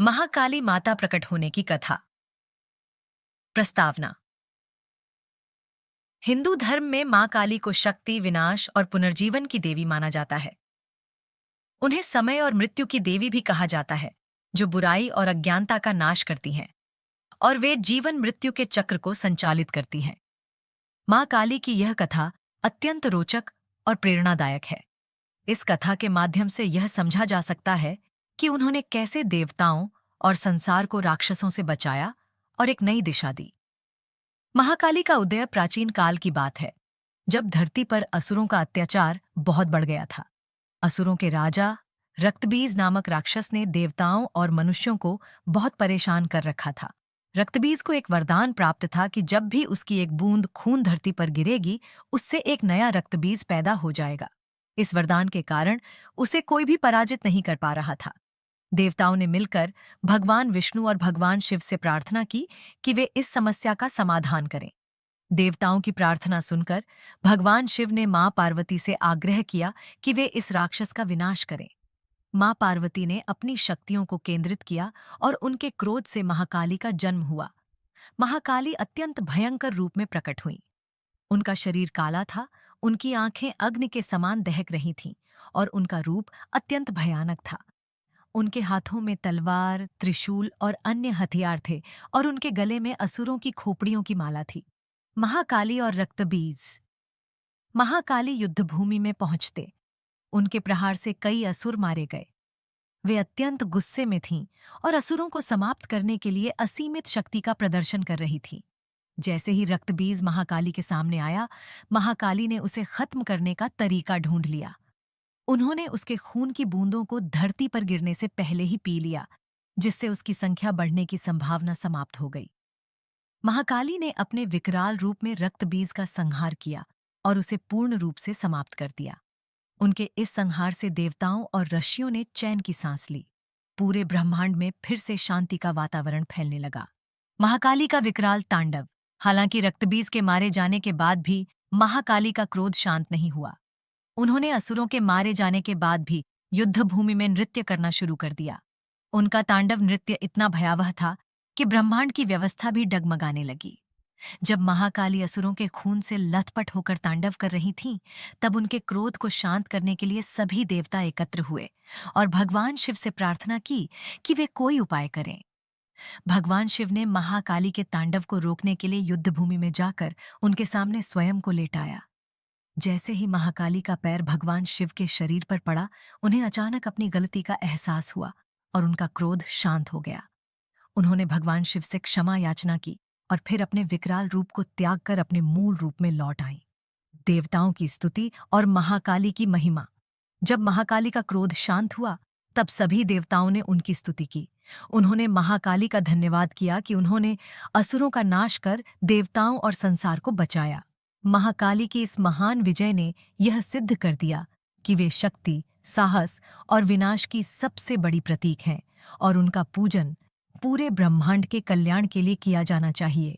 महाकाली माता प्रकट होने की कथा। प्रस्तावना। हिंदू धर्म में मां काली को शक्ति, विनाश और पुनर्जीवन की देवी माना जाता है। उन्हें समय और मृत्यु की देवी भी कहा जाता है, जो बुराई और अज्ञानता का नाश करती हैं, और वे जीवन मृत्यु के चक्र को संचालित करती हैं। मां काली की यह कथा अत्यंत रोचक और प्रेरणादायक है। इस कथा के माध्यम से यह समझा जा सकता है कि उन्होंने कैसे देवताओं और संसार को राक्षसों से बचाया और एक नई दिशा दी। महाकाली का उदय प्राचीन काल की बात है, जब धरती पर असुरों का अत्याचार बहुत बढ़ गया था। असुरों के राजा रक्तबीज नामक राक्षस ने देवताओं और मनुष्यों को बहुत परेशान कर रखा था। रक्तबीज को एक वरदान प्राप्त था कि जब भी उसकी एक बूंद खून धरती पर गिरेगी, उससे एक नया रक्तबीज पैदा हो जाएगा। इस वरदान के कारण उसे कोई भी पराजित नहीं कर पा रहा था। देवताओं ने मिलकर भगवान विष्णु और भगवान शिव से प्रार्थना की कि वे इस समस्या का समाधान करें। देवताओं की प्रार्थना सुनकर भगवान शिव ने मां पार्वती से आग्रह किया कि वे इस राक्षस का विनाश करें। मां पार्वती ने अपनी शक्तियों को केंद्रित किया और उनके क्रोध से महाकाली का जन्म हुआ। महाकाली अत्यंत भयंकर रूप में प्रकट हुई। उनका शरीर काला था, उनकी आंखें अग्नि के समान दहक रही थीं और उनका रूप अत्यंत भयानक था। उनके हाथों में तलवार, त्रिशूल और अन्य हथियार थे और उनके गले में असुरों की खोपड़ियों की माला थी। महाकाली और रक्तबीज। महाकाली युद्धभूमि में पहुंचते उनके प्रहार से कई असुर मारे गए। वे अत्यंत गुस्से में थीं और असुरों को समाप्त करने के लिए असीमित शक्ति का प्रदर्शन कर रही थीं। जैसे ही रक्तबीज महाकाली के सामने आया, महाकाली ने उसे खत्म करने का तरीका ढूंढ लिया। उन्होंने उसके खून की बूंदों को धरती पर गिरने से पहले ही पी लिया, जिससे उसकी संख्या बढ़ने की संभावना समाप्त हो गई। महाकाली ने अपने विकराल रूप में रक्तबीज का संहार किया और उसे पूर्ण रूप से समाप्त कर दिया। उनके इस संहार से देवताओं और ऋषियों ने चैन की सांस ली। पूरे ब्रह्मांड में फिर से शांति का वातावरण फैलने लगा। महाकाली का विकराल तांडव। हालांकि रक्तबीज के मारे जाने के बाद भी महाकाली का क्रोध शांत नहीं हुआ। उन्होंने असुरों के मारे जाने के बाद भी युद्धभूमि में नृत्य करना शुरू कर दिया। उनका तांडव नृत्य इतना भयावह था कि ब्रह्मांड की व्यवस्था भी डगमगाने लगी। जब महाकाली असुरों के खून से लथपथ होकर तांडव कर रही थीं, तब उनके क्रोध को शांत करने के लिए सभी देवता एकत्र हुए और भगवान शिव से प्रार्थना की कि वे कोई उपाय करें। भगवान शिव ने महाकाली के तांडव को रोकने के लिए युद्धभूमि में जाकर उनके सामने स्वयं को लेटाया। जैसे ही महाकाली का पैर भगवान शिव के शरीर पर पड़ा, उन्हें अचानक अपनी गलती का एहसास हुआ और उनका क्रोध शांत हो गया। उन्होंने भगवान शिव से क्षमा याचना की और फिर अपने विकराल रूप को त्याग कर अपने मूल रूप में लौट आईं। देवताओं की स्तुति और महाकाली की महिमा। जब महाकाली का क्रोध शांत हुआ, तब सभी देवताओं ने उनकी स्तुति की। उन्होंने महाकाली का धन्यवाद किया कि उन्होंने असुरों का नाश कर देवताओं और संसार को बचाया। महाकाली की इस महान विजय ने यह सिद्ध कर दिया कि वे शक्ति, साहस और विनाश की सबसे बड़ी प्रतीक हैं और उनका पूजन पूरे ब्रह्मांड के कल्याण के लिए किया जाना चाहिए।